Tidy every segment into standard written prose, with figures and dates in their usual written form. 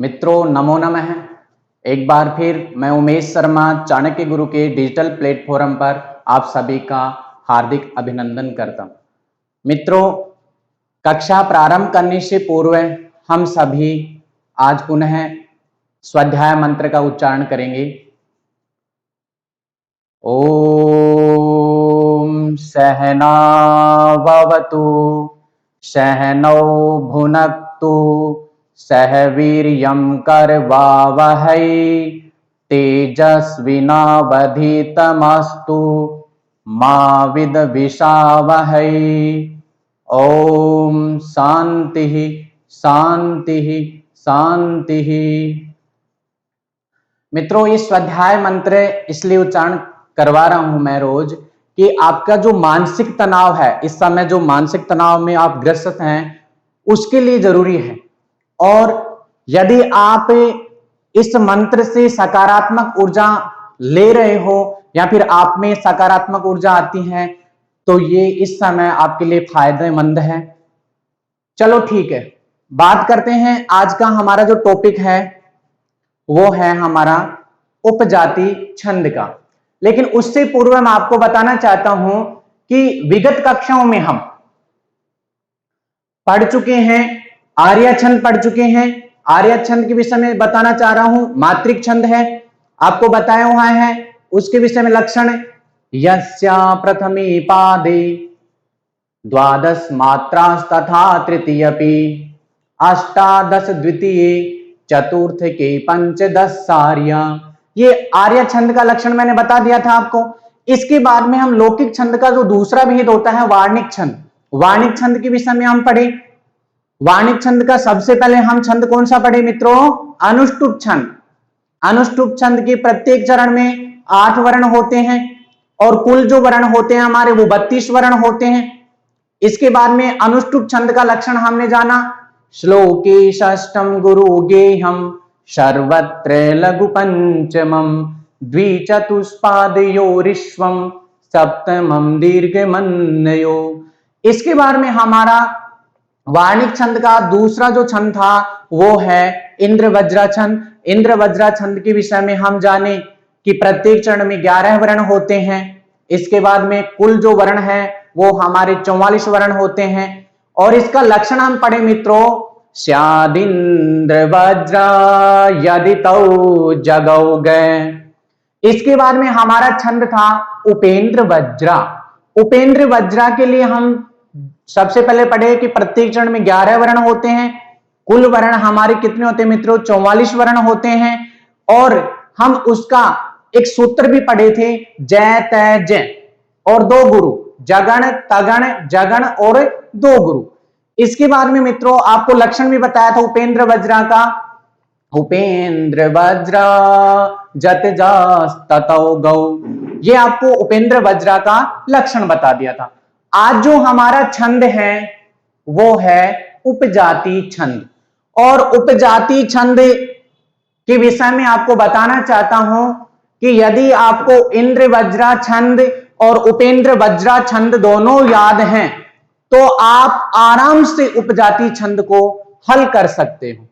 मित्रों नमो नमः। एक बार फिर मैं उमेश शर्मा चाणक्य गुरु के डिजिटल प्लेटफॉर्म पर आप सभी का हार्दिक अभिनंदन करता हूं। मित्रों, कक्षा प्रारंभ करने से पूर्व हम सभी आज पुनः स्वाध्याय मंत्र का उच्चारण करेंगे। ओम सहना भवतु सहनौ भुनक्तु सह वीर्यं करवावहै तेजस्विनावधीतमस्तु मा विद्विषावहै। ओम शांति शांति शांति। मित्रों, ये स्वाध्याय मंत्र इसलिए उच्चारण करवा रहा हूं मैं रोज कि आपका जो मानसिक तनाव है, इस समय जो मानसिक तनाव में आप ग्रस्त हैं, उसके लिए जरूरी है। और यदि आप इस मंत्र से सकारात्मक ऊर्जा ले रहे हो या फिर आप में सकारात्मक ऊर्जा आती है तो ये इस समय आपके लिए फायदेमंद है। चलो ठीक है, बात करते हैं। आज का हमारा जो टॉपिक है वो है हमारा उपजाति छंद का। लेकिन उससे पूर्व मैं आपको बताना चाहता हूं कि विगत कक्षाओं में हम पढ़ चुके हैं, आर्य छंद पढ़ चुके हैं। आर्य छंद के विषय में बताना चाह रहा हूं। मात्रिक छंद है, आपको बताया हुआ है, उसके विषय में लक्षण यस्या प्रथमे पादे द्वादश मात्रास्तथा तृतीयपि अष्टादश द्वितीय चतुर्थ के पंचदश सार्या। ये आर्य छंद का लक्षण मैंने बता दिया था आपको। इसके बाद में हम लौकिक छंद का जो दूसरा भेद होता है वार्णिक छंद, वार्णिक छंद के विषय में हम पढ़े। वार्णिक छंद का सबसे पहले हम छंद कौन सा पढ़े मित्रों? अनुष्टुप छंद। अनुष्टुप छंद के प्रत्येक चरण में 8 वर्ण होते हैं और कुल जो वर्ण होते हैं हमारे वो 32 वर्ण होते हैं। इसके बाद में अनुष्टुप छंद का लक्षण हमने जाना। श्लोके षष्ठम गुरु गेहम सर्वत्र लघु पंचमम द्विचतुष्पादयोरिश्वम सप्तमम दीर्घमन्यो। इसके बाद में हमारा वार्णिक छंद का दूसरा जो छंद था वो है इंद्र वज्रा छंद। इंद्र वज्रा छंद के विषय में हम जाने कि प्रत्येक चरण में 11 वर्ण होते हैं। इसके बाद में कुल जो वर्ण है वो हमारे 44 वर्ण होते हैं। और इसका लक्षण हम पढ़े मित्रों, स्यादिंद्र वज्रा यदि तौ जगौ गए। इसके बाद में हमारा छंद था उपेंद्र वज्रा। उपेंद्र वज्रा के लिए हम सबसे पहले पढ़े कि प्रत्येक चरण में 11 वर्ण होते हैं। कुल वर्ण हमारे कितने होते हैं मित्रों? 44 वर्ण होते हैं। और हम उसका एक सूत्र भी पढ़े थे, जय तय जय और 2 गुरु, जगण तगण जगण और 2 गुरु। इसके बाद में मित्रों आपको लक्षण भी बताया था उपेंद्र वज्रा का। उपेंद्र वज्रा जत जास ततौ गौ। ये आपको उपेंद्र वज्रा का लक्षण बता दिया था। आज जो हमारा छंद है वो है उपजाति छंद। और उपजाति छंद के विषय में आपको बताना चाहता हूं कि यदि आपको इंद्र वज्रा छंद और उपेंद्र वज्रा छंद दोनों याद हैं तो आप आराम से उपजाति छंद को हल कर सकते हो।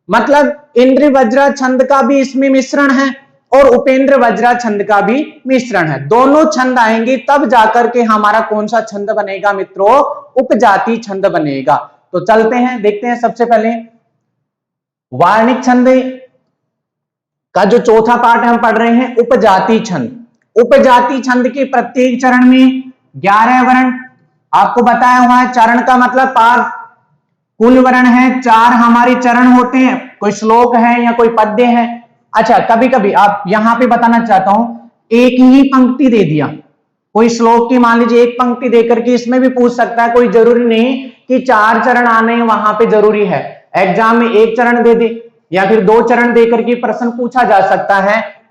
मतलब इंद्र वज्रा छंद का भी इसमें मिश्रण है और उपेंद्र वज्रा छंद का भी मिश्रण है। दोनों छंद आएंगे तब जाकर के हमारा कौन सा छंद बनेगा मित्रों? उपजाति छंद बनेगा। तो चलते हैं, देखते हैं। सबसे पहले वार्णिक छंद का जो चौथा पार्ट हम पढ़ रहे हैं, उपजाति छंद। उपजाति छंद के प्रत्येक चरण में 11 वर्ण आपको बताया हुआ है। चरण का मतलब पाद। कुल वर्ण है 4 हमारे चरण होते हैं। कोई श्लोक है या कोई पद्य है। अच्छा, कभी कभी आप यहां पे बताना चाहता हूं, एक ही पंक्ति दे दिया, कोई श्लोक की मान लीजिए एक पंक्ति देकर के इसमें भी पूछ सकता है। कोई जरूरी नहीं कि 4 चरण आने वहां पे जरूरी है। एग्जाम में 1 चरण दे दे या फिर 2 चरण देकर के प्रश्न पूछा जा सकता है।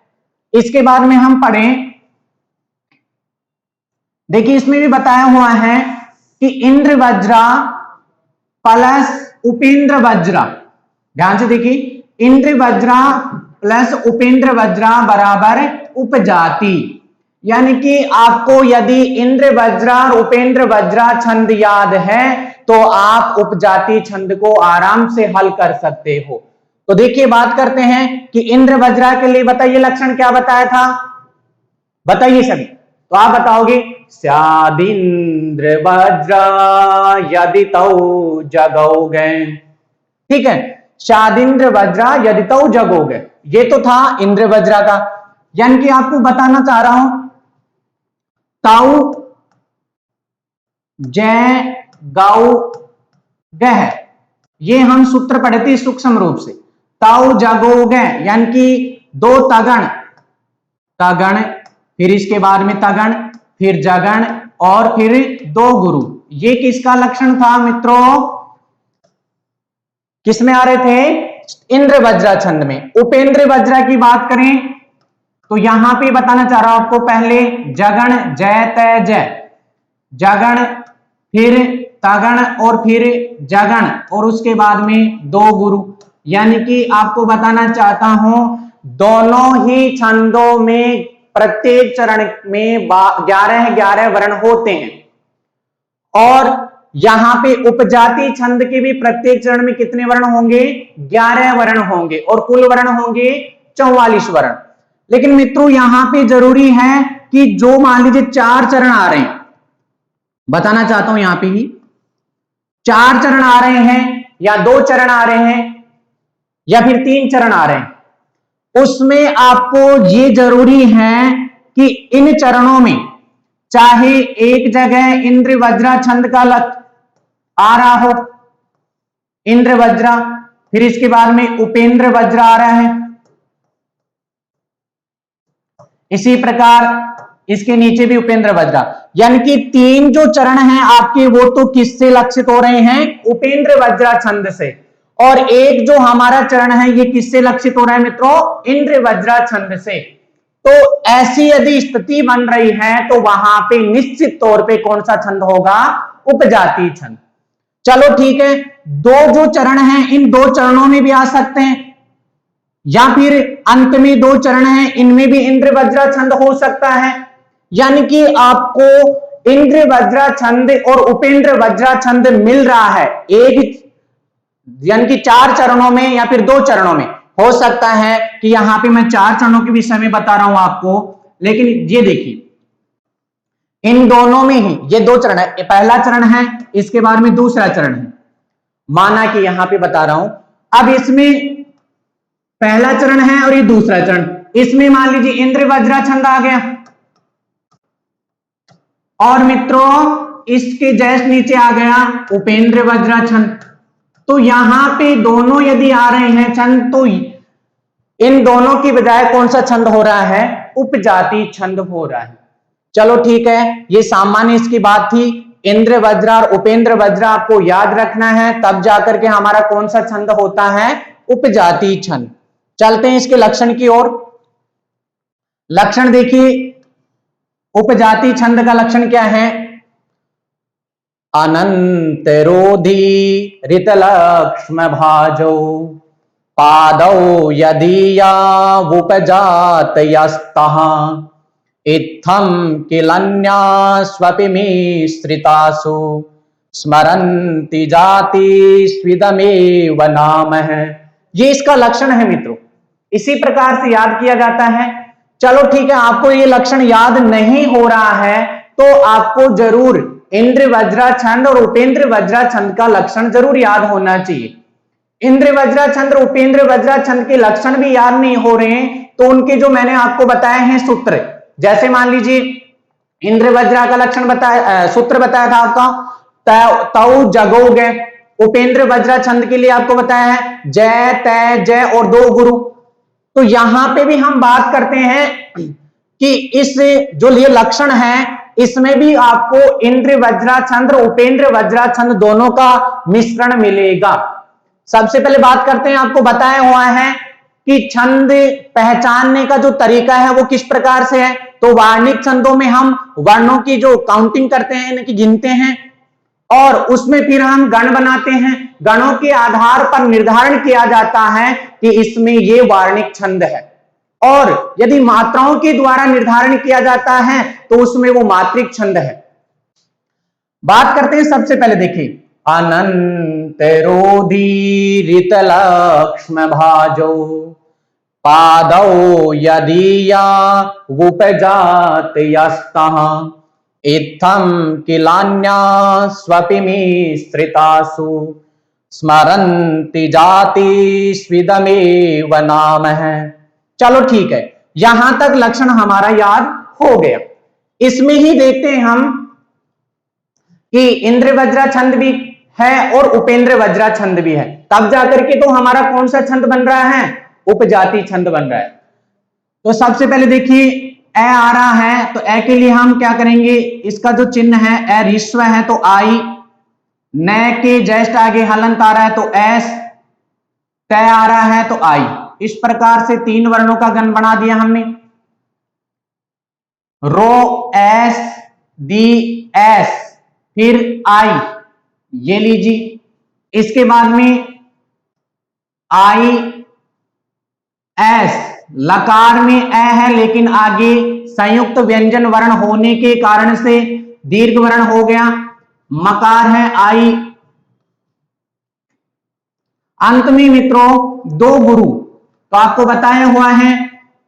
इसके बाद में हम पढ़ें, देखिए इसमें भी बताया हुआ है कि इंद्र वज्रा प्लस उपेंद्र वज्रा। ध्यान से देखिए, इंद्र वज्रा प्लस उपेंद्र वज्रा बराबर उपजाति। यानी कि आपको यदि इंद्र वज्रा और उपेंद्र वज्रा छंद याद है तो आप उपजाति छंद को आराम से हल कर सकते हो। तो देखिए बात करते हैं कि इंद्र वज्रा के लिए बताइए लक्षण क्या बताया था, बताइए सभी। तो आप बताओगे स्यादिंद्र वज्रा यदि तौ जगोगे, ठीक है, शादिंद्र वज्रा यदि तौ जगोगे, ये तो था इंद्र वज्रा का। यानी कि आपको बताना चाह रहा हूं ताऊ जय गौ गह, ये हम सूत्र पढ़े थे सूक्ष्म रूप से। ताऊ जगो गह यानी कि दो तगण, तगण फिर इसके बाद में तगण फिर जगण और फिर दो गुरु, ये किसका लक्षण था मित्रों, किसमें आ रहे थे, इंद्र वज्रा छंद में। उपेंद्र वज्रा की बात करें तो यहां पे बताना चाह रहा हूं आपको, पहले जगण जय तय जय, जगण फिर तगण और फिर जगण और उसके बाद में दो गुरु, यानी कि आपको बताना चाहता हूं दोनों ही छंदों में प्रत्येक चरण में 11-11 वर्ण होते हैं और यहां पे उपजाति छंद के भी प्रत्येक चरण में कितने वर्ण होंगे, 11 वर्ण होंगे और कुल वर्ण होंगे 44 वर्ण। लेकिन मित्रों यहां पे जरूरी है कि जो मान लीजिए 4 चरण आ रहे हैं, बताना चाहता हूं यहां पे ही 4 चरण आ रहे हैं या 2 चरण आ रहे हैं या फिर 3 चरण आ रहे हैं, उसमें आपको ये जरूरी है कि इन चरणों में चाहे एक जगह इंद्र वज्रा छंद का आ रहा हो, इंद्र वज्रा, फिर इसके बाद में उपेंद्र वज्रा आ रहा है, इसी प्रकार इसके नीचे भी उपेंद्र वज्रा, यानी कि 3 जो चरण हैं आपके वो तो किससे लक्षित हो रहे हैं, उपेंद्र वज्रा छंद से, और एक जो हमारा चरण है ये किससे लक्षित हो रहा है मित्रों, इंद्र वज्रा छंद से। तो ऐसी यदि स्थिति बन रही है तो वहां पे निश्चित तौर पे कौन सा छंद होगा, उपजाति छंद। चलो ठीक है, 2 जो चरण हैं इन 2 चरणों में भी आ सकते हैं या फिर अंत में 2 चरण हैं इनमें भी इंद्र वज्रा छंद हो सकता है, यानी कि आपको इंद्र वज्रा छंद और उपेंद्र वज्रा छंद मिल रहा है एक, यानी कि 4 चरणों में या फिर 2 चरणों में। हो सकता है कि यहां पे मैं 4 चरणों के विषय में बता रहा हूं आपको, लेकिन ये देखिए इन दोनों में ही ये 2 चरण है, पहला चरण है इसके बाद में दूसरा चरण है, माना कि यहां पे बता रहा हूं, अब इसमें पहला चरण है और ये दूसरा चरण, इसमें मान लीजिए इंद्र वज्रा छंद आ गया और मित्रों इसके जस्ट नीचे आ गया उपेंद्र वज्रा छंद। तो यहां पे दोनों यदि आ रहे हैं छंद तो इन दोनों की बजाय कौन सा छंद हो रहा है, उपजाति छंद हो रहा है। चलो ठीक है, ये सामान्य इसकी बात थी, इंद्र वज्रा और उपेंद्र वज्रा आपको याद रखना है, तब जाकर के हमारा कौन सा छंद होता है, उपजाति छंद। चलते हैं इसके लक्षण की ओर। लक्षण देखिए, उपजाति छंद का लक्षण क्या है, अनंत रोधी ऋत लक्ष्म भाजो पादौ यदीया उपजात यस्तः इत्थम किलन्यास्वपि मिश्रितासु स्मरन्ति जाति स्विदमेव नाम है। ये इसका लक्षण है मित्रों, इसी प्रकार से याद किया जाता है। चलो ठीक है, आपको ये लक्षण याद नहीं हो रहा है तो आपको जरूर इंद्र वज्रा छंद और उपेंद्र वज्रा छंद का लक्षण जरूर याद होना चाहिए। इंद्र वज्रा छंद और उपेंद्र वज्रा छंद के लक्षण भी याद नहीं हो रहे हैं तो उनके जो मैंने आपको बताए हैं सूत्र, जैसे मान लीजिए इंद्र वज्रा का लक्षण बताया, सूत्र बताया था आपका तौ जगोगे, उपेंद्र वज्रा छंद के लिए आपको बताया है जय तय जय और 2 गुरु। तो यहां पे भी हम बात करते हैं कि इस जो ये लक्षण है इसमें भी आपको इंद्र वज्रा छंद और उपेंद्र वज्रा छंद दोनों का मिश्रण मिलेगा। सबसे पहले बात करते हैं, आपको बताया हुआ है कि छंद पहचानने का जो तरीका है वो किस प्रकार से है। तो वार्णिक छंदों में हम वर्णों की जो काउंटिंग करते हैं, इनकी गिनते हैं और उसमें फिर हम गण बनाते हैं, गणों के आधार पर निर्धारण किया जाता है कि इसमें ये वार्णिक छंद है, और यदि मात्राओं के द्वारा निर्धारण किया जाता है तो उसमें वो मात्रिक छंद है। बात करते हैं सबसे पहले, देखिए अनंत तिरोदीरितलक्ष्म भाजौ पादौ यदीया उपजात यस्तः इत्थं किलान्या स्वपि मिश्रितासु स्मरन्ति जाति स्विदमेव नाम है। चलो ठीक है, यहां तक लक्षण हमारा याद हो गया। इसमें ही देखते हैं हम कि इंद्र वज्रा छंद भी है और उपेंद्र वज्रा छंद भी है, तब जाकर के तो हमारा कौन सा छंद बन रहा है, उपजाति छंद बन रहा है। तो सबसे पहले देखिए ए आ रहा है, तो ए के लिए हम क्या करेंगे, इसका जो चिन्ह है ए ऋस्व है तो आई, न के जस्ट आगे हलंत आ रहा है तो एस, तय आ रहा है तो आई। इस प्रकार से 3 वर्णों का गण बना दिया हमने, रो एस दी एस फिर आई, ये लीजिए। इसके बाद में आई एस, लकार में ए है लेकिन आगे संयुक्त व्यंजन वर्ण होने के कारण से दीर्घ वर्ण हो गया, मकार है आई। अंत में मित्रों 2 गुरु, तो आपको बताया हुआ है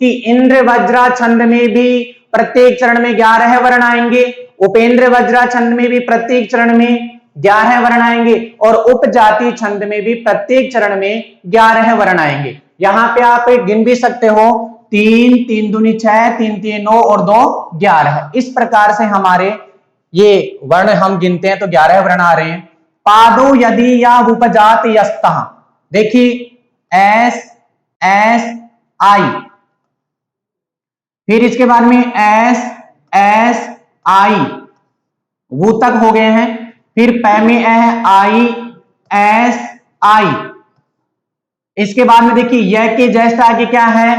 कि इंद्र वज्रा छंद में भी प्रत्येक चरण में 11 वर्ण आएंगे, उपेंद्र वज्रा छंद में भी प्रत्येक चरण में 11 वर्ण आएंगे और उपजाति छंद में भी प्रत्येक चरण में 11 वर्ण आएंगे। यहां पे आप गिन भी सकते हो, 3 3 दूनी 6, 3 3 9 और 2 11। इस प्रकार से हमारे ये वर्ण हम गिनते हैं तो 11 वर्ण आ रहे हैं। पादो यदि या उपजात यस्तः, देखिए एस एस आई, फिर इसके बाद में एस एस आई, वो तक हो गए हैं। फिर पै में है आई एस आई। इसके बाद में देखिए यह के जस्ट आगे क्या है,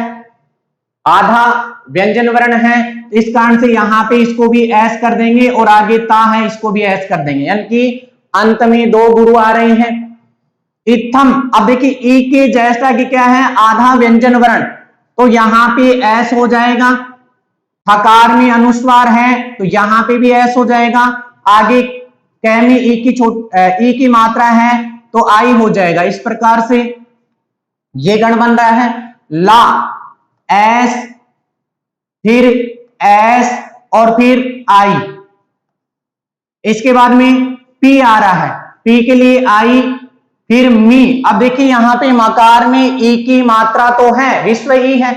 आधा व्यंजन वर्ण है, इस कारण से यहां पे इसको भी एस कर देंगे और आगे ता है इसको भी एस कर देंगे, यानी कि अंत में 2 गुरु आ रहे हैं। इत्थम, अब देखिए ई के जैसा कि क्या है, आधा व्यंजन वर्ण, तो यहां पे एस हो जाएगा। हकार में अनुस्वार है तो यहां पे भी एस हो जाएगा। आगे कै में ई की मात्रा है तो आई हो जाएगा। इस प्रकार से ये गण बन रहा है, ला एस फिर एस और फिर आई। इसके बाद में पी आ रहा है, पी के लिए आई फिर मी। अब देखिए यहां पे मकार में ई की मात्रा तो है, विश्व ई है,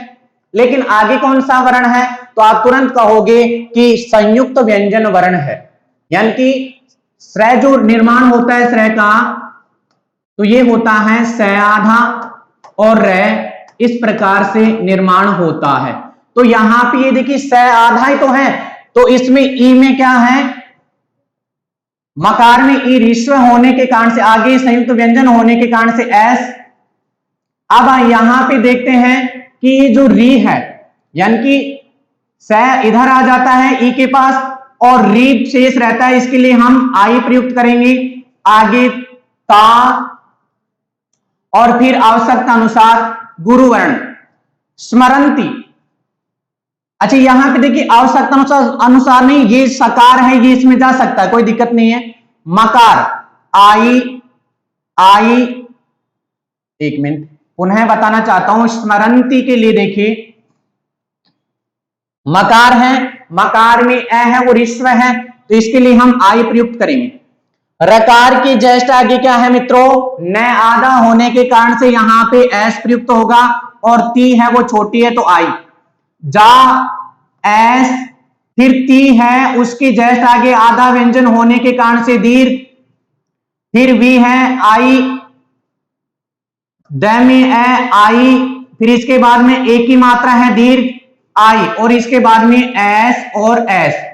लेकिन आगे कौन सा वर्ण है, तो आप तुरंत कहोगे कि संयुक्त व्यंजन वर्ण है, यानी कि श्रय जो निर्माण होता है श्रय का, तो ये होता है स आधा और रे, इस प्रकार से निर्माण होता है। तो यहां पे ये देखिए स आधा ही तो है, तो इसमें ई में क्या है, मकार में ई ऋस्व होने के कारण से आगे संयुक्त व्यंजन होने के कारण से एस। अब यहां पे देखते हैं कि ये जो री है, यानी कि स इधर आ जाता है ई के पास और री शेष रहता है, इसके लिए हम आई प्रयुक्त करेंगे। आगे ता और फिर आवश्यकता अनुसार गुरुवर्ण स्मरंती। अच्छा यहां पे देखिए आवश्यकता अनुसार नहीं, ये सकार है, ये इसमें जा सकता है, कोई दिक्कत नहीं है। मकार आई आई, एक मिनट पुनः बताना चाहता हूं, स्मरंती के लिए देखिए मकार है, मकार में ए है वो ऋस्व है, तो इसके लिए हम आई प्रयुक्त करेंगे। रकार की जस्ट आगे क्या है मित्रों, न आधा होने के कारण से यहां पे एस प्रयुक्त होगा और ती है वो छोटी है तो आई। जा एस फिर ती है, उसकी जस्ट आगे आधा व्यंजन होने के कारण से दीर्घ, फिर वी है आई, द में ए आई, फिर इसके बाद में ए की मात्रा है दीर्घ आई और इसके बाद में एस और एस।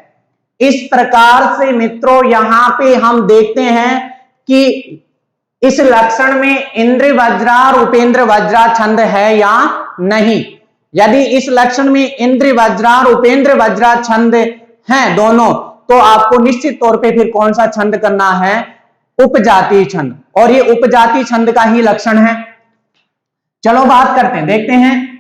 इस प्रकार से मित्रों यहां पे हम देखते हैं कि इस लक्षण में इंद्र वज्रा और उपेंद्र वज्रा छंद है या नहीं। यदि इस लक्षण में इंद्र वज्रा और उपेंद्र वज्रा छंद हैं दोनों, तो आपको निश्चित तौर पे फिर कौन सा छंद करना है, उपजाति छंद, और ये उपजाति छंद का ही लक्षण है। चलो बात करते हैं, देखते हैं।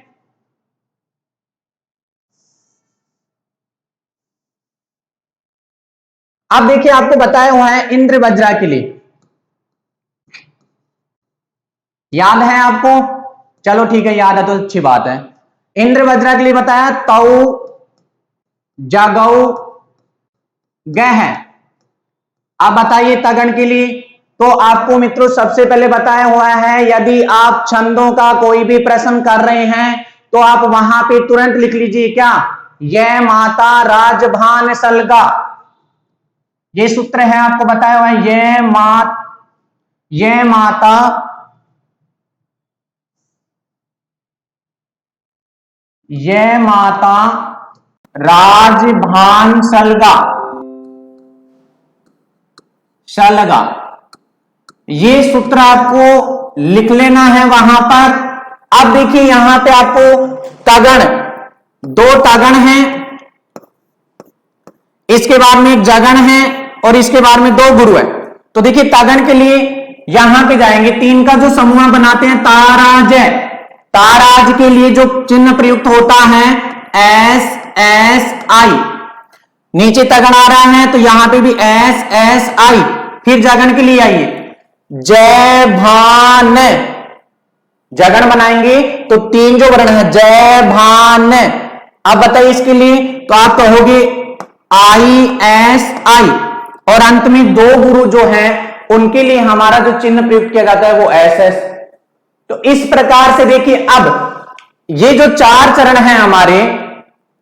अब देखिए आपको बताया हुआ है इंद्र वज्रा के लिए, याद है आपको? चलो ठीक है, याद है तो अच्छी बात है। इंद्र वज्रा के लिए बताया तौ जगौ गह। अब बताइए तगण के लिए, तो आपको मित्रों सबसे पहले बताया हुआ है, यदि आप छंदों का कोई भी प्रश्न कर रहे हैं तो आप वहां पे तुरंत लिख लीजिए क्या, ये माता राजभान सलगा। ये सूत्र है आपको बताया हुआ है, ये माता राजभान सलगा, ये सूत्र आपको लिख लेना है वहां पर। अब देखिए यहां पे आपको तगण, दो तगण हैं, इसके बाद में एक जगण है और इसके बाद में दो गुरु है। तो देखिए तगण के लिए यहां पे जाएंगे, तीन का जो समूह बनाते हैं ताराज, ताराज के लिए जो चिन्ह प्रयुक्त होता है एस एस आई, नीचे तगण आ रहा है तो यहां पे भी एस एस आई। फिर जगण के लिए आइए, जय भान, जगण बनाएंगे तो तीन जो वर्ण है जय भान। अब बताइए इसके लिए, तो आप कहोगे आई एस आई, और अंत में दो गुरु जो है उनके लिए हमारा जो चिन्ह प्रयुक्त किया जाता है वो एस एस। तो इस प्रकार से देखिए, अब ये जो चार चरण हैं हमारे,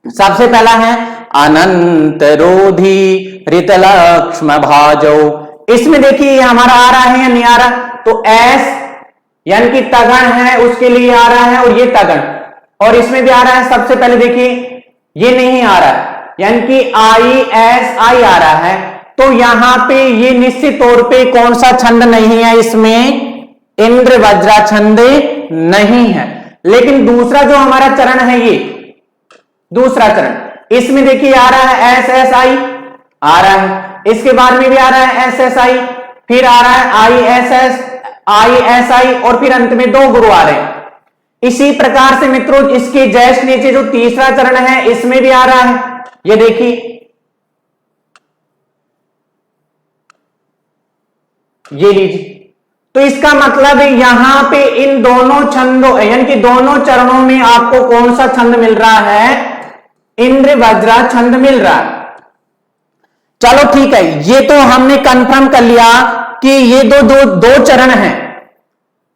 सबसे पहला है अनंत रोधी ऋतलक्ष्म भाजो। इसमें देखिए हमारा आ रहा है या नहीं आ रहा, तो एस यानी कि तगण है उसके लिए आ रहा है और ये तगण, और इसमें भी आ रहा है। सबसे पहले देखिए ये नहीं आ रहा है, यानी कि आई एस आई आ रहा है, तो यहां पे ये निश्चित तौर पे कौन सा छंद नहीं है, इसमें इंद्र वज्रा छंद नहीं है। लेकिन दूसरा जो हमारा चरण है, ये दूसरा चरण, इसमें देखिए आ रहा है एस एस आई आ रहा है, इसके बाद में भी आ रहा है एस एस आई, फिर आ रहा है आई एस एस आई एस आई, और फिर अंत में दो गुरु आ रहे हैं। इसी प्रकार से मित्रों इसके जस्ट नीचे जो तीसरा चरण है इसमें भी आ रहा है, ये देखिए ये लीजिए। तो इसका मतलब है यहां पे इन दोनों छंदों यानी कि दोनों चरणों में आपको कौन सा छंद मिल रहा है, इंद्र वज्रा छंद मिल रहा है। चलो ठीक है, ये तो हमने कंफर्म कर लिया कि ये दो चरण हैं,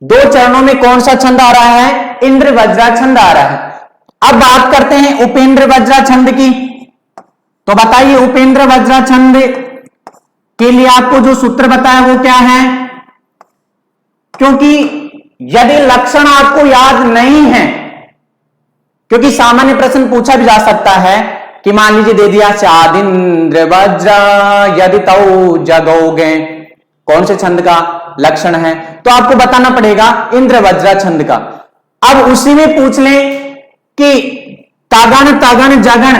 दो चरणों में कौन सा छंद आ रहा है, इंद्र वज्रा छंद आ रहा है। अब बात करते हैं उपेंद्र वज्रा छंद की। तो बताइए उपेंद्र वज्रा छंद के लिए आपको जो सूत्र बताया वो क्या है, क्योंकि यदि लक्षण आपको याद नहीं है, क्योंकि सामान्य प्रश्न पूछा भी जा सकता है कि मान लीजिए दे दिया चादिंद्र वज्रा यदि तौ जगोगे, कौन से छंद का लक्षण है, तो आपको बताना पड़ेगा इंद्र वज्रा छंद का। अब उसी में पूछ लें कि तगण तगण जगण,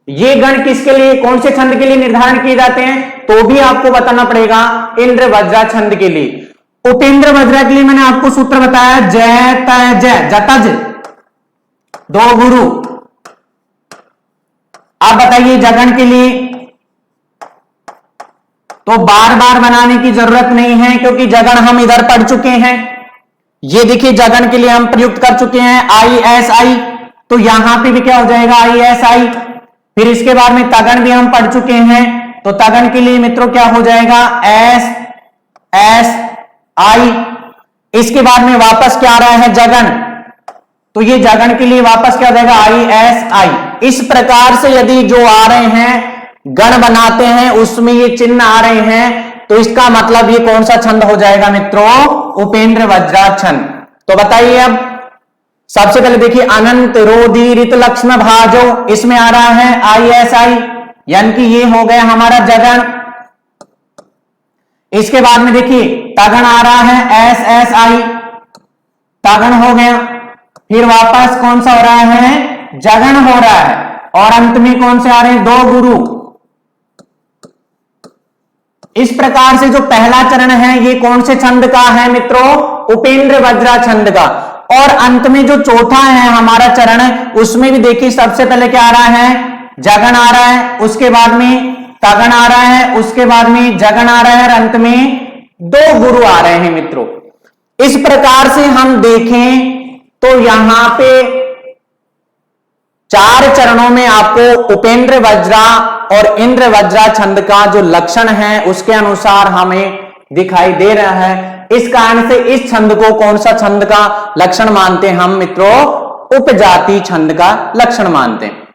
ये गण किसके लिए, कौन से छंद के लिए निर्धारण किए जाते हैं, तो भी आपको बताना पड़ेगा इंद्र वज्रा छंद के लिए। उपेंद्र वज्रा के लिए मैंने आपको सूत्र बताया जय तय जय, जतज दो गुरु। आप बताइए जगन के लिए, तो बार बार बनाने की जरूरत नहीं है क्योंकि जगन हम इधर पढ़ चुके हैं। ये देखिए जगन के लिए हम प्रयुक्त कर चुके हैं आई एस आई, तो यहां पे भी क्या हो जाएगा आई एस आई। फिर इसके बाद में तगन भी हम पढ़ चुके हैं, तो तगन के लिए मित्रों क्या हो जाएगा एस एस आई। इसके बाद में वापस क्या आ रहा है जगन, तो ये जगन के लिए वापस क्या हो जाएगा आई एस आई। इस प्रकार से यदि जो आ रहे हैं गण बनाते हैं उसमें ये चिन्ह आ रहे हैं, तो इसका मतलब ये कौन सा छंद हो जाएगा मित्रों, उपेंद्र वज्रा छंद। तो बताइए अब सबसे पहले देखिए अनंत रोधी ऋत लक्ष्म भाजो, इसमें आ रहा है आई एस आई, यानी कि ये हो गया हमारा जगन। इसके बाद में देखिए तगन आ रहा है एस एस आई, तगन हो गया। फिर वापस कौन सा हो रहा है जगन हो रहा है, और अंत में कौन से आ रहे हैं दो गुरु। इस प्रकार से जो पहला चरण है ये कौन से छंद का है मित्रों, उपेंद्र वज्रा छंद का। और अंत में जो चौथा है हमारा चरण उसमें भी देखिए सबसे पहले क्या आ रहा है जगन आ रहा है, उसके बाद में तगन आ रहा है, उसके बाद में जगन आ रहा है और अंत में दो गुरु आ रहे हैं मित्रों। इस प्रकार से हम देखें तो यहां पे 4 चरणों में आपको उपेंद्र वज्रा और इंद्र वज्रा छंद का जो लक्षण है उसके अनुसार हमें दिखाई दे रहा है। इस कारण से इस छंद को कौन सा छंद का लक्षण मानते हैं हम मित्रों? उपजाति छंद का लक्षण मानते हैं।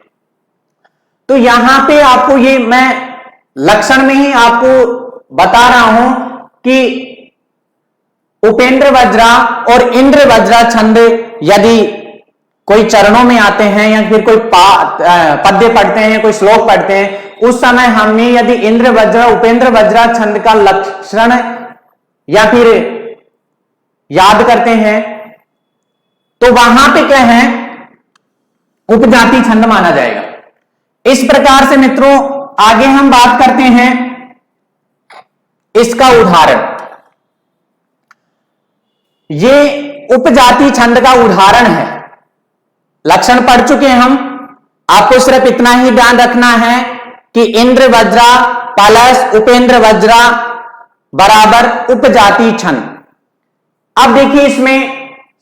तो यहां पे आपको ये मैं लक्षण में ही आपको बता रहा हूं कि उपेंद्र वज्रा और इंद्र वज्रा छंद यदि कोई चरणों में आते हैं या फिर कोई पद्य पढ़ते हैं, कोई श्लोक पढ़ते हैं, उस समय हमने यदि इंद्र वज्रा उपेंद्र वज्रा छंद का लक्षण या फिर याद करते हैं तो वहां पे क्या है? उपजाति छंद माना जाएगा। इस प्रकार से मित्रों आगे हम बात करते हैं इसका उदाहरण। ये उपजाति छंद का उदाहरण है। लक्षण पढ़ चुके हैं हम, आपको सिर्फ इतना ही ध्यान रखना है कि इंद्र वज्रा प्लस उपेंद्र वज्रा बराबर उपजाति छंद। अब देखिए इसमें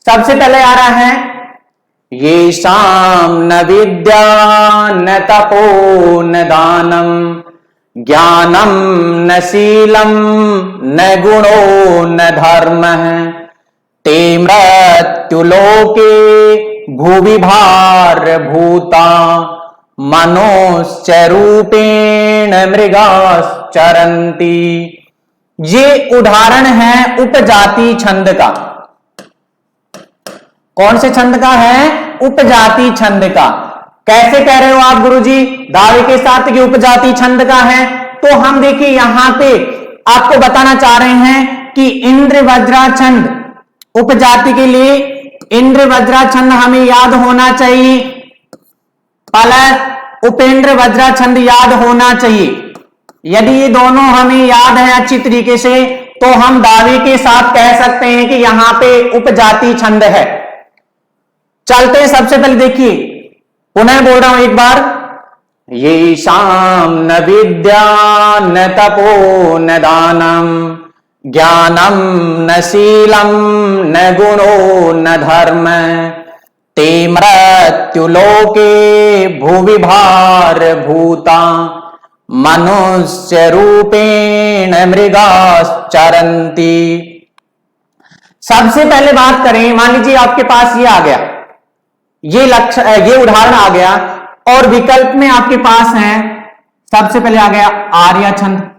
सबसे पहले आ रहा है ये शाम न विद्या न तपो न दानम ज्ञानम न शीलम न गुणो न धर्म ते मृत्युलोके भुवि भार भूता मनुष्य रूपेण मृगाश्चरन्ति। ये उदाहरण है उपजाति छंद का। कौन से छंद का है? उपजाति छंद का। कैसे कह रहे हो आप गुरुजी दावे के साथ कि उपजाति छंद का है? तो हम देखिए यहां पे आपको बताना चाह रहे हैं कि इंद्र वज्रा छंद उपजाति के लिए इंद्र वज्रा छंद हमें याद होना चाहिए, प्लस उपेंद्र वज्रा छंद याद होना चाहिए। यदि ये दोनों हमें याद है अच्छी तरीके से तो हम दावे के साथ कह सकते हैं कि यहां पे उपजाति छंद है। चलते हैं, सबसे पहले देखिए पुनः बोल रहा हूं एक बार, ये शाम न विद्या न तपो न दानम ज्ञानम न शीलम न गुणो न धर्म ते मृत्युलोके भुवि भार भूता मनुष्य रूपेण मृगाश्चरन्ति। सबसे पहले बात करें, मान लीजिए आपके पास ये आ गया, ये उदाहरण आ गया और विकल्प में आपके पास है सबसे पहले आ गया आर्या छंद,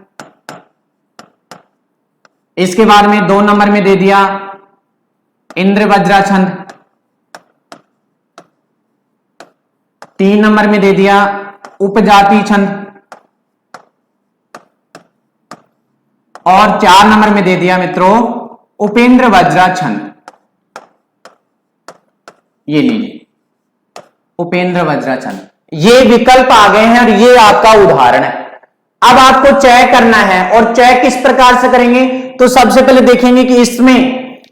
इसके बाद में 2 नंबर में दे दिया इंद्र वज्रा छंद, 3 नंबर में दे दिया उपजाति छंद और 4 नंबर में दे दिया मित्रों उपेंद्र वज्रा छंद। ये लीजिए उपेंद्र वज्रा छंद, ये विकल्प आ गए हैं और ये आपका उदाहरण है। अब आपको चयन करना है और चयन किस प्रकार से करेंगे? तो सबसे पहले देखेंगे कि इसमें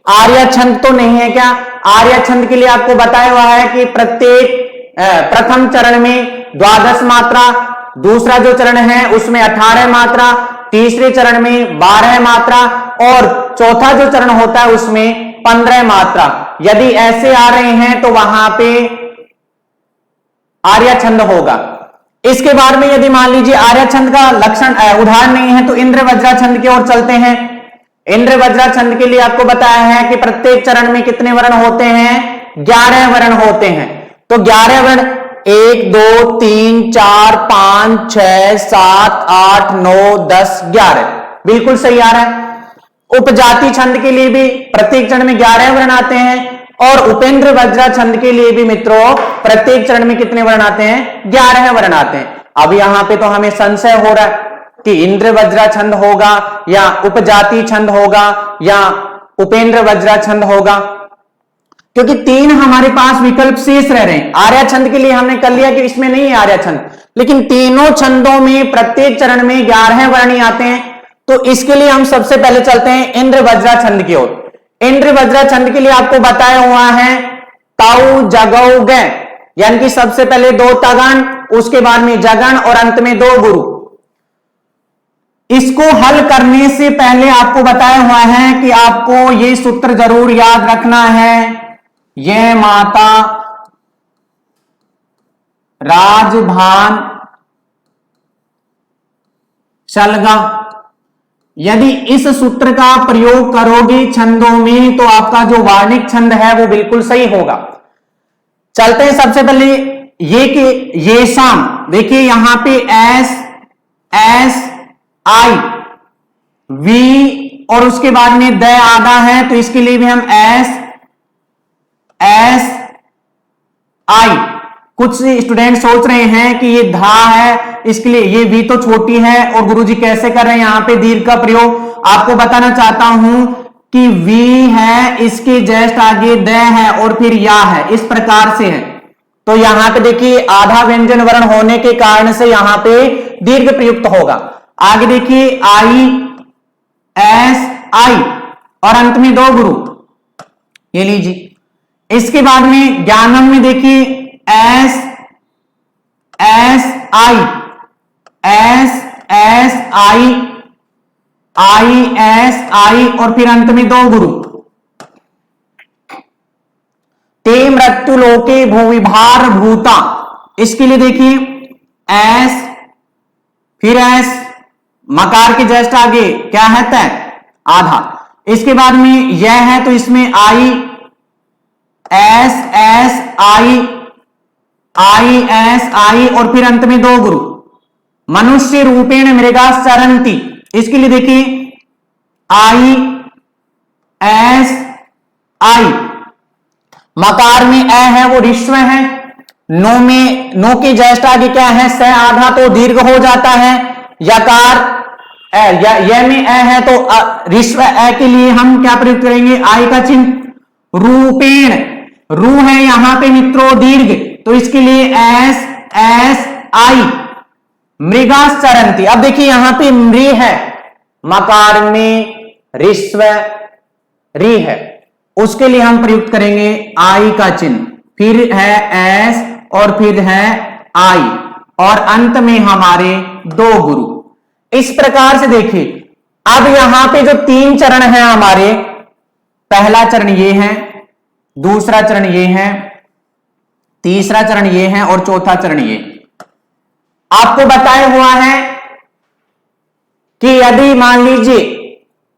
आर्या छंद तो नहीं है क्या? आर्या छंद के लिए आपको बताया हुआ है कि प्रत्येक प्रथम चरण में 12 मात्रा, दूसरा जो चरण है उसमें 18 मात्रा, तीसरे चरण में 12 मात्रा और चौथा जो चरण होता है उसमें 15 मात्रा। यदि ऐसे आ रहे हैं तो वहां पे आर्या छंद होगा। इसके बाद में यदि मान लीजिए आर्या छंद का लक्षण उदाहरण नहीं है तो इंद्र वज्रा छंद की ओर चलते हैं। इंद्र वज्रा छंद के लिए आपको बताया है कि प्रत्येक चरण में कितने वर्ण होते हैं? 11 वर्ण होते हैं। तो 11 वर्ण 1 2 3 4 5 6 7 8 9 10 11 बिल्कुल सही आ रहा है। उपजाति छंद के लिए भी प्रत्येक चरण में 11 वर्ण आते हैं और उपेंद्र वज्रा छंद के लिए भी मित्रों प्रत्येक चरण में कितने वर्ण आते हैं? 11 वर्ण आते हैं। अब यहां पे तो हमें संशय हो रहा है कि इंद्र वज्रा छंद होगा या उपजाति छंद होगा या उपेंद्र वज्रा छंद होगा, क्योंकि 3 हमारे पास विकल्प शेष रह रहे हैं। आर्या छंद के लिए हमने कर लिया कि इसमें नहीं है आर्या छंद, लेकिन तीनों छंदों में प्रत्येक चरण में 11 वर्ण ही आते हैं। तो इसके लिए हम सबसे पहले चलते हैं इंद्र वज्रा छंद की ओर। इंद्र वज्रा छंद के लिए आपको बताया हुआ है ताऊ जगौ ग, यानी कि सबसे पहले 2 तगन, उसके बाद में जगन और अंत में 2 गुरु। इसको हल करने से पहले आपको बताया हुआ है कि आपको ये सूत्र जरूर याद रखना है। यह माता राजभान शलगा। यदि इस सूत्र का प्रयोग करोगे छंदों में तो आपका जो वार्णिक छंद है वो बिल्कुल सही होगा। चलते हैं सबसे पहले ये कि ये शाम, देखिए यहां पे एस एस आई वी और उसके बाद में द आधा है, तो इसके लिए भी हम एस एस आई। कुछ स्टूडेंट सोच रहे हैं कि ये धा है, इसके लिए ये वी तो छोटी है और गुरुजी कैसे कर रहे हैं यहां पे दीर्घ का प्रयोग। आपको बताना चाहता हूं कि वी है, इसके जस्ट आगे द है और फिर या है, इस प्रकार से है। तो यहां पे देखिए आधा व्यंजन वर्ण होने के कारण से यहां पे दीर्घ प्रयुक्त होगा। आगे देखिए आई एस आई और अंत में दो गुरु, ये लीजिए। इसके बाद में ज्ञानम में देखिए एस एस आई एस एस आई आई एस आई और फिर अंत में दो गुरु। ते मृत्यु लोके भूविभार भूता, इसके लिए देखिए एस फिर एस, मकार के जस्ट आगे क्या है तय आधा। इसके बाद में यह है तो इसमें आई एस एस आई आई एस आई और फिर अंत में दो गुरु। मनुष्य रूपेण मृगा सरंती, इसके लिए देखिए आई एस आई, मकार में ए है वो ऋस्व है, नो में नो के जस्ट आगे क्या है स आधा तो दीर्घ हो जाता है। यकार य में ए है तो ऋस्व ए के लिए हम क्या प्रयुक्त करेंगे आई का चिन्ह। रूपेण रू है यहां पे मित्रों दीर्घ, तो इसके लिए एस एस आई मृगा सरंती। अब देखिए यहां पे मृ है, मकार में ऋस्व री है, उसके लिए हम प्रयुक्त करेंगे आई का चिन्ह, फिर है एस और फिर है आई और अंत में हमारे दो गुरु। इस प्रकार से देखिए अब यहां पे जो तीन चरण हैं हमारे, पहला चरण ये है, दूसरा चरण ये है, तीसरा चरण ये है और चौथा चरण ये। आपको बताया हुआ है कि यदि मान लीजिए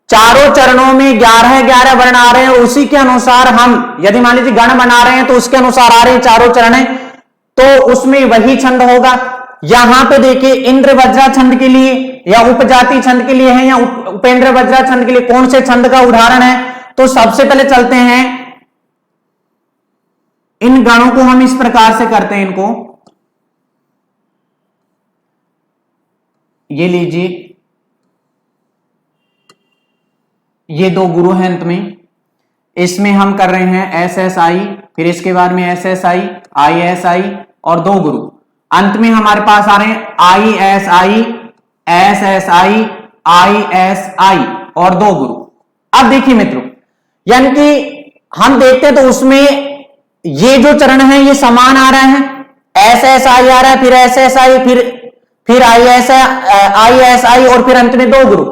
चारों चरणों में 11-11 वर्ण आ रहे हैं, उसी के अनुसार हम यदि मान लीजिए गण बना रहे हैं तो उसके अनुसार आ रहे हैं चारों चरण है, तो उसमें वही छंद होगा। यहां पे देखिए इंद्र वज्रा छंद के लिए या उपजाति छंद के लिए है या उपेंद्र वज्रा छंद के लिए कौन से छंद का उदाहरण है, तो सबसे पहले चलते हैं इन गणों को हम इस प्रकार से करते हैं। इनको ये लीजिए, ये दो गुरु हैं अंत में, इसमें हम कर रहे हैं एस एस आई, फिर इसके बाद में एस एस आई एस आई और दो गुरु। अंत में हमारे पास आ रहे हैं आई एस आई एस एस आई एस आई और दो गुरु। अब देखिए मित्रों, यानी कि हम देखते हैं तो उसमें ये जो चरण है ये समान आ रहे हैं, एस एस आई आ रहा है, फिर एस एस आई, फिर आई एस आई और फिर अंत में दो गुरु।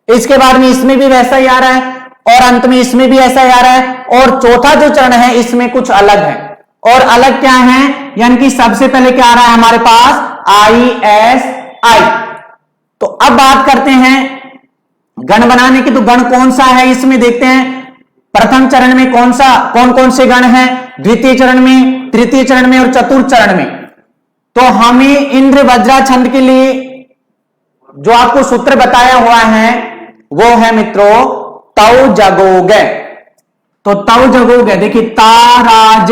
इसके बाद में इसमें भी वैसा ही आ रहा है और अंत में इसमें भी ऐसा ही आ रहा है, और चौथा जो चरण है इसमें कुछ अलग है। और अलग क्या है, यानी कि सबसे पहले क्या आ रहा है हमारे पास आई एस आई। तो अब बात करते हैं गण बनाने की, तो गण कौन सा है इसमें देखते हैं। प्रथम चरण में कौन कौन से गण हैं, द्वितीय चरण में, तृतीय चरण में और चतुर्थ चरण में। तो हमें इंद्र वज्रा छंद के लिए जो आपको सूत्र बताया हुआ है वो है मित्रों तौ जगोगे। तो तौ जगोगे देखिए ताराज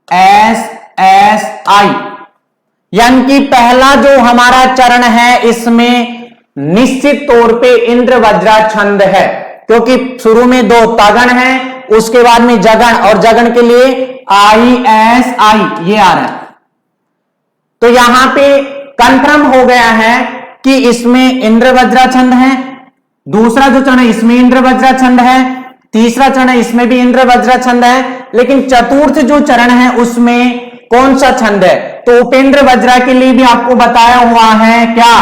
एस एस आई, यानी कि पहला जो हमारा चरण है इसमें निश्चित तौर पे इंद्र वज्रा छंद है, क्योंकि शुरू में दो तगण है, उसके बाद में जगण, और जगण के लिए आई एस आई ये आ रहा है। तो यहां पे कंफर्म हो गया है कि इसमें इंद्र वज्रा छंद है। दूसरा जो चरण है इसमें इंद्र वज्रा छंद है, तीसरा चरण है इसमें भी इंद्र वज्रा छंद है, लेकिन चतुर्थ जो चरण है उसमें कौन सा छंद है, तो उपेंद्र वज्रा के लिए भी आपको बताया हुआ है क्या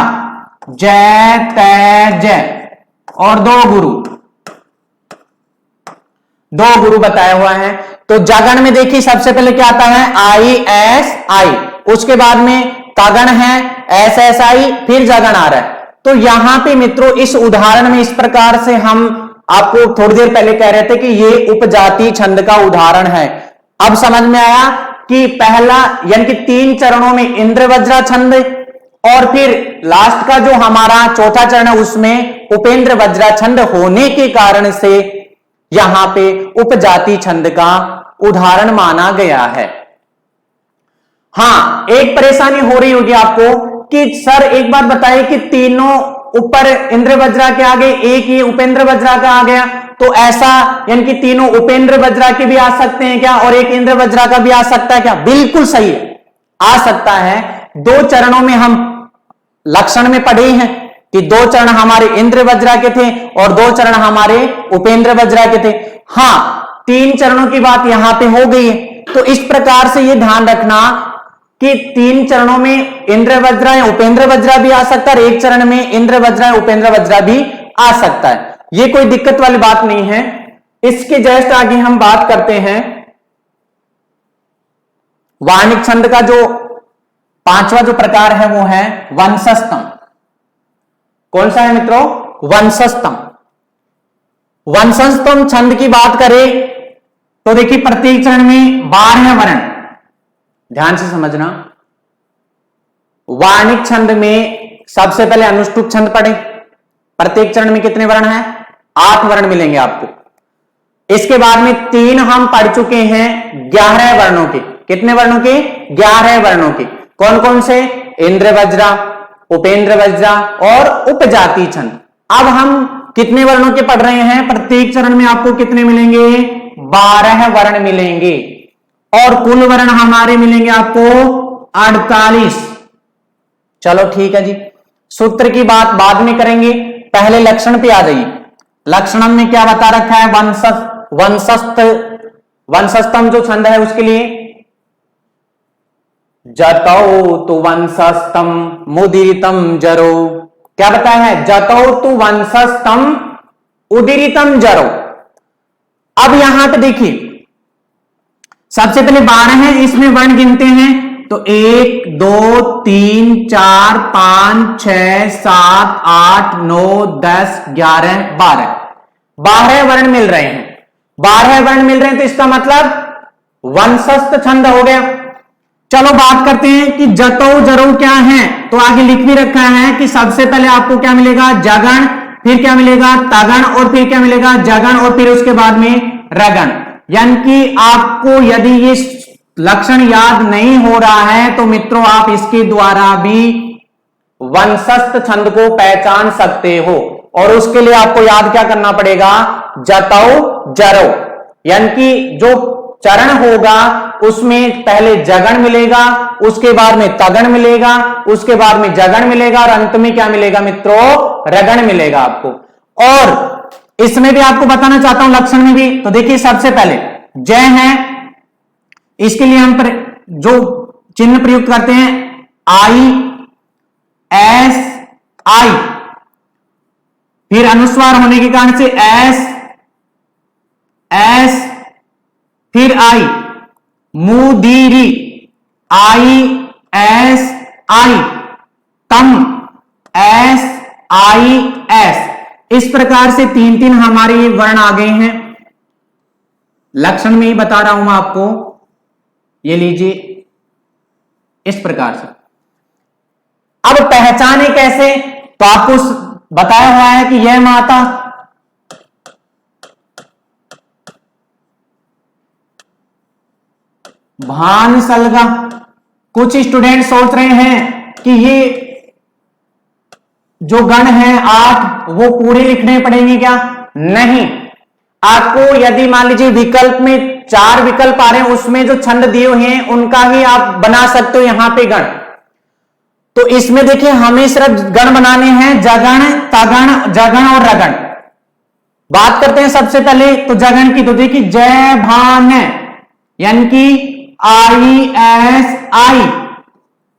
जय तय जय, और दो गुरु बताया हुआ है। तो जगण में देखिए सबसे पहले क्या आता है, आई एस आई, उसके बाद में तगण है एस एस आई, फिर जगण आ रहा है। तो यहां पे मित्रों इस उदाहरण में इस प्रकार से हम आपको थोड़ी देर पहले कह रहे थे कि ये उपजाति छंद का उदाहरण है। अब समझ में आया कि पहला यानी कि 3 चरणों में इंद्र वज्रा छंद, और फिर लास्ट का जो हमारा चौथा चरण है उसमें उपेंद्र वज्रा छंद होने के कारण से यहां पे उपजाति छंद का उदाहरण माना गया है। हां, एक परेशानी हो रही होगी आपको कि सर एक बात बताइए कि तीनों ऊपर इंद्र वज्रा के आगे एक ये उपेंद्र वज्रा का आ गया, तो ऐसा यानी कि तीनों उपेंद्र वज्रा के भी आ सकते हैं क्या, और एक इंद्र वज्रा का भी आ सकता है क्या? बिल्कुल सही है, आ सकता है। 2 चरणों में हम लक्षण में पढ़े हैं कि 2 चरण हमारे इंद्र वज्रा के थे और 2 चरण हमारे उपेंद्र वज्रा के थे। हां, 3 चरणों की बात यहां पे हो गई है। तो इस प्रकार से यह ध्यान रखना कि 3 चरणों में इंद्र वज्रा या उपेंद्र वज्रा भी आ सकता है, और 1 चरण में इंद्र वज्रा या उपेंद्र वज्रा भी आ सकता है। यह कोई दिक्कत वाली बात नहीं है। इसके जस्ट आगे हम बात करते हैं वार्णिक छंद का जो 5वां जो प्रकार है वो है वंशस्तम। कौन सा है मित्रों? वंशस्तम। वंशस्तम छंद की बात करें तो देखिए प्रत्येक चरण में 12 वर्ण, ध्यान से समझना। वार्णिक छंद में सबसे पहले अनुष्टुप छंद पढ़े, प्रत्येक चरण में कितने वर्ण हैं? 8 वर्ण मिलेंगे आपको। इसके बाद में 3 हम पढ़ चुके हैं 11 वर्णों के। कितने वर्णों के? 11 वर्णों के। कौन कौन से? इंद्र वज्रा, उपेंद्र वज्रा और उपजाति छंद। अब हम कितने वर्णों के पढ़ रहे हैं? प्रत्येक चरण में आपको कितने मिलेंगे? 12 वर्ण मिलेंगे, और कुल वर्ण हमारे मिलेंगे आपको 48। चलो ठीक है जी, सूत्र की बात बाद में करेंगे, पहले लक्षण पे आ जाइए। लक्षण में क्या बता रखा है? वंशस्तम जो छंद है उसके लिए जतौ तु वंशस्तम मुदीरितम जरो। क्या बताया है? जतौ तु वंशस्तम उदीरितम जरो। अब यहां पे देखिए सबसे पहले 12 है, इसमें वर्ण गिनते हैं तो 1 2 3 4 5 6 7 8 9 10 11 12 12 वर्ण मिल रहे हैं। 12 वर्ण मिल रहे हैं तो इसका मतलब वंशस्थ छंद हो गया। चलो बात करते हैं कि जतौ जरो क्या है, तो आगे लिख भी रखा है कि सबसे पहले आपको क्या मिलेगा? जगण, फिर क्या मिलेगा? तगण, और फिर क्या मिलेगा? जगण, और फिर उसके बाद में रगण। यानी कि आपको यदि ये लक्षण याद नहीं हो रहा है तो मित्रों आप इसके द्वारा भी वंशस्थ छंद को पहचान सकते हो, और उसके लिए आपको याद क्या करना पड़ेगा? जतौ जरो, यानी कि जो चरण होगा उसमें पहले जगण मिलेगा, उसके बाद में तगण मिलेगा, उसके बाद में जगण मिलेगा, और अंत में क्या मिलेगा मित्रों? रगण मिलेगा आपको। और इसमें भी आपको बताना चाहता हूं लक्षण में भी, तो देखिए सबसे पहले जय है, इसके लिए हम जो चिन्ह प्रयुक्त करते हैं आई एस आई, फिर अनुस्वार होने के कारण से एस एस, फिर आई, मुदीरी आई एस आई, तम एस आई एस। इस प्रकार से 3-3 हमारे ये वर्ण आ गए हैं। लक्षण में ही बता रहा हूं आपको, ये लीजिए इस प्रकार से। अब पहचाने कैसे? तो आपको बताया हुआ है कि यह माता भान सलगा। कुछ स्टूडेंट सोच रहे हैं कि ये जो गण है 8 वो पूरे लिखने पड़ेंगे क्या? नहीं, आपको यदि मान लीजिए विकल्प में 4 विकल्प आ रहे हैं, उसमें जो छंद दिए हुए हैं उनका ही आप बना सकते हो यहां पे गण। तो इसमें देखिए हमें सिर्फ गण बनाने हैं, जगण, तगण, जगण और रगण। बात करते हैं सबसे पहले तो जगण की, तो देखिए जय भान, यानी कि आई एस आई,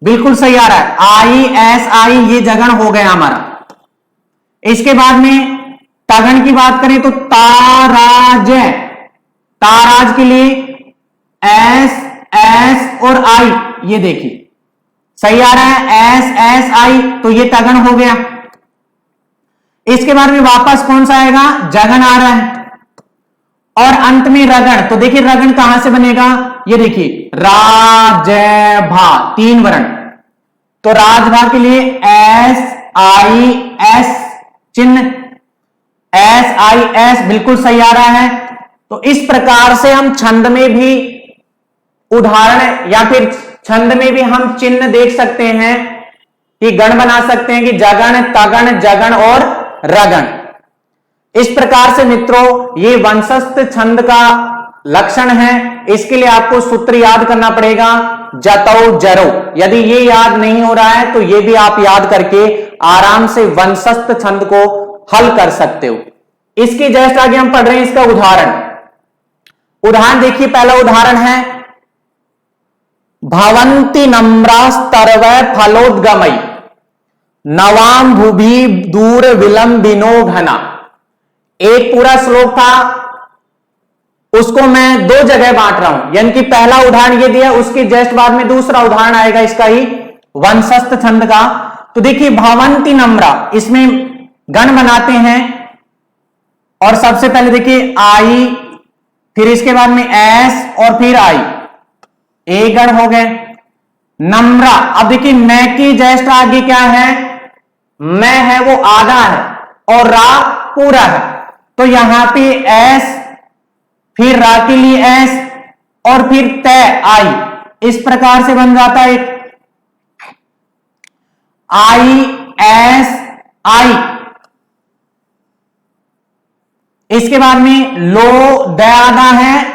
बिल्कुल सही आ रहा है, आई एस आई, ये जगण हो गया हमारा। इसके बाद में तगण की बात करें तो ताराज, ताराज के लिए एस एस और आई, ये देखिए सही आ रहा है, एस एस आई, तो ये तगण हो गया। इसके बाद में वापस कौन सा आएगा, जगन आ रहा है, और अंत में रगण। तो देखिए रगण कहां से बनेगा, ये देखिए राजभा, 3 वर्ण, तो राजभा के लिए एस आई एस चिन्ह, एस आई एस, बिल्कुल सही आ रहा है। तो इस प्रकार से हम छंद में भी उदाहरण या फिर छंद में भी हम चिन्ह देख सकते हैं कि गण बना सकते हैं कि जगण, तगण, जगण और रगण। इस प्रकार से मित्रों ये वंशस्थ छंद का लक्षण है। इसके लिए आपको सूत्र याद करना पड़ेगा, जतौ जरो। यदि ये याद नहीं हो रहा है तो ये भी आप याद करके आराम से वंशस्थ छंद को हल कर सकते हो। इसके जस्ट आगे हम पढ़ रहे हैं इसका उदाहरण। उदाहरण देखिए, पहला उदाहरण है भवंती नम्रास्तर्वै फलोद्गमई नवाम भूभि दूर विलंबिनो घना। एक पूरा श्लोक था, उसको मैं 2 जगह बांट रहा हूं, यानी कि पहला उदाहरण ये दिया, उसके जस्ट बाद में दूसरा उदाहरण आएगा इसका ही वंशस्थ छंद का। तो देखिए भवंती नम्रा, इसमें गण बनाते हैं, और सबसे पहले देखिए आई, फिर इसके बाद में एस और फिर आई, एक गण हो गए। नम्रा, अब देखिए मैं की जस्ट आगे क्या है, मैं है वो आधा है और रा पूरा है, तो यहां पे एस, फिर रा के लिए एस और फिर तय आई, इस प्रकार से बन जाता है आई एस आई। इसके बाद में लो द आधा है,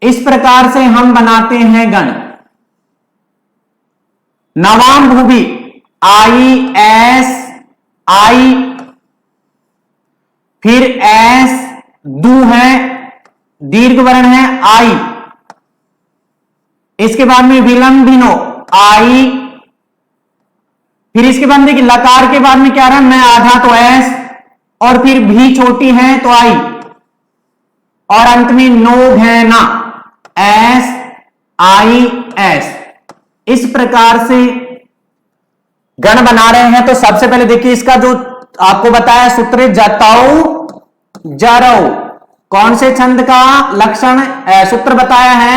इस प्रकार से हम बनाते हैं गण। नवाम भूभि आई एस आई, फिर एस, दू है, दीर्घ वर्ण है आई, इसके बाद में विलंबिनो आई, फिर इसके बाद देखिए लकार के बाद में क्या रहा है, मैं आधा तो एस, और फिर भी छोटी है तो आई, और अंत में नो है ना, एस आई एस। इस प्रकार से गण बना रहे हैं। तो सबसे पहले देखिए इसका जो आपको बताया सूत्र, जतौ जरौ, कौन से छंद का लक्षण सूत्र बताया है,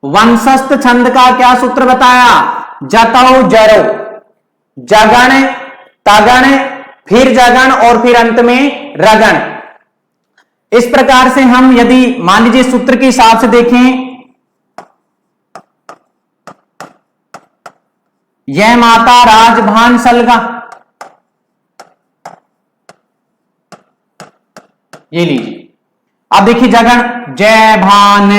वंशस्थ छंद का क्या सूत्र बताया, जतौ जरौ, जगण, तगण, फिर जगण और फिर अंत में रगण। इस प्रकार से हम यदि मान लीजिए सूत्र के हिसाब से देखें, यह माता राजभान सलगा, ये लीजिए। अब देखिए जगण, जय भान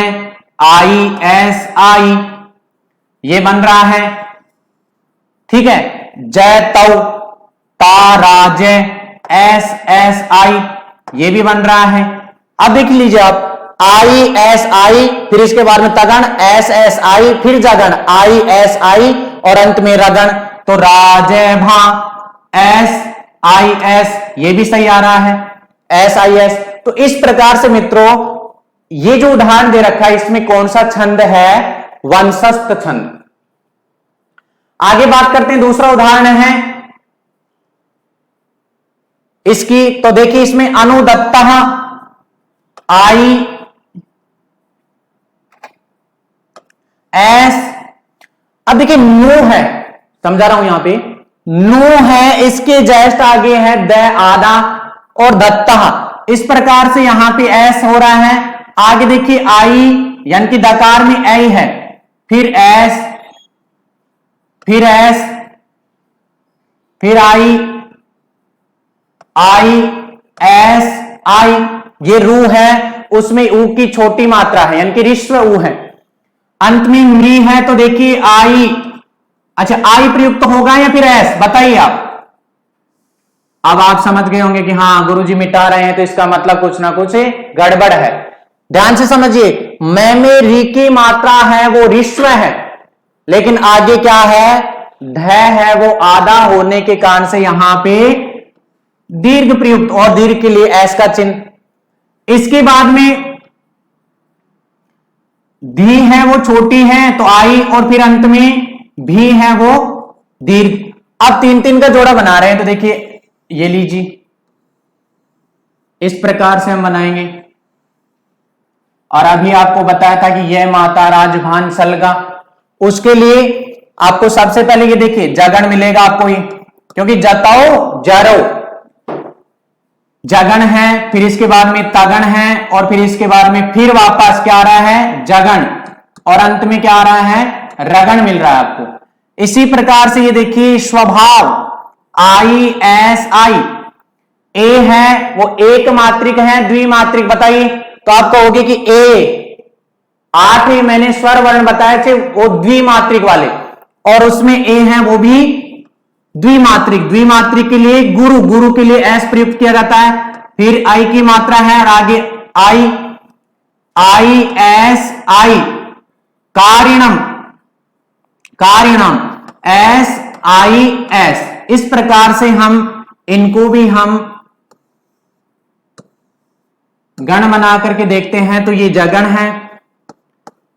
आई एस आई, ये बन रहा है, ठीक है। जय तौ ताराज एस एस आई, ये भी बन रहा है। अब देख लीजिए आप, आई एस आई, फिर इसके बाद में तगण एस एस आई, फिर जगण आई एस आई और अंत में रगण, तो राजभा एस आई एस, ये भी सही आ रहा है, एस आई एस। तो इस प्रकार से मित्रों ये जो उदाहरण दे रखा है इसमें कौन सा छंद है, वंशस्थ छंद। आगे बात करते हैं, दूसरा उदाहरण है इसकी। तो देखिए इसमें अनुदत्त आई एस, अब देखिए नो है, समझा रहा हूं यहां पे, नो है, इसके जस्ट आगे है द आधा और दत्ता, इस प्रकार से यहां पे एस हो रहा है। आगे देखिए आई, यानी कि दकार में आई है, फिर एस, फिर एस, फिर आई, आई एस आई, ये रू है, उसमें ऊ की छोटी मात्रा है, यानी कि ऋस्व ऊ है। अंत में मृ है, तो देखिए आई, अच्छा आई प्रयुक्त होगा या फिर एस, बताइए आप। अब आप समझ गए होंगे कि हाँ गुरुजी मिटा रहे हैं तो इसका मतलब कुछ ना कुछ गड़बड़ है। ध्यान से समझिए, मैं में री की मात्रा है वो ऋस्व है, लेकिन आगे क्या है, ध है, वो आधा होने के कारण से यहां पे दीर्घ प्रयुक्त, और दीर्घ के लिए एस का चिन्ह। इसके बाद में धी है वो छोटी है तो आई, और फिर अंत में भी है वो दीर्घ। अब तीन तीन का जोड़ा बना रहे हैं तो देखिए ये लीजिए, इस प्रकार से हम बनाएंगे। और अभी आपको बताया था कि यह माता राजभान सलगा, उसके लिए आपको सबसे पहले ये देखिए जगण मिलेगा आपको ही, क्योंकि जताओ जरो जगण है, फिर इसके बाद में तगण है, और फिर इसके बाद में फिर वापस क्या आ रहा है, जगण, और अंत में क्या आ रहा है, रगण मिल रहा है आपको। इसी प्रकार से ये देखिए स्वभाव, आई एस आई, ए है वो एक मात्रिक है, द्विमात्रिक बताइए, तो आप कहोगे कि ए 8 मैंने स्वर वर्ण बताए थे वो द्विमात्रिक वाले, और उसमें ए है वो भी द्विमात्रिक। द्विमात्रिक के लिए गुरु, गुरु के लिए एस प्रयुक्त किया जाता है, फिर आई की मात्रा है, और आगे आई, आई एस आई, कारिणम, कारिणम एस आई एस। इस प्रकार से हम इनको भी हम गण बना करके देखते हैं, तो ये जगण है,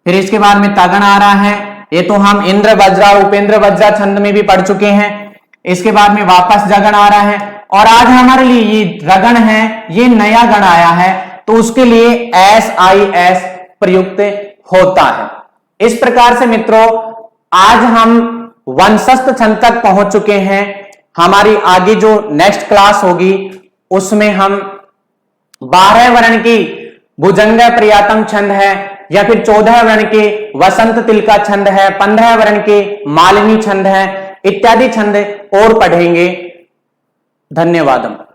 फिर इसके बाद में तगण आ रहा है, ये तो हम इंद्र वज्रा उपेंद्र वज्रा छंद में भी पढ़ चुके हैं। इसके बाद में वापस जगण आ रहा है, और आज हमारे लिए ये रगण है, ये नया गण आया है, तो उसके लिए एस आई एस प्रयुक्त होता है। इस प्रकार से मित्रों आज हम वंशस्थ छंद तक पहुंच चुके हैं। हमारी आगे जो नेक्स्ट क्लास होगी उसमें हम 12 वर्ण की भुजंग प्रियातम छंद है, या फिर 14 वर्ण के वसंत तिलका छंद है, 15 वर्ण के मालिनी छंद है, इत्यादि छंद और पढ़ेंगे। धन्यवाद।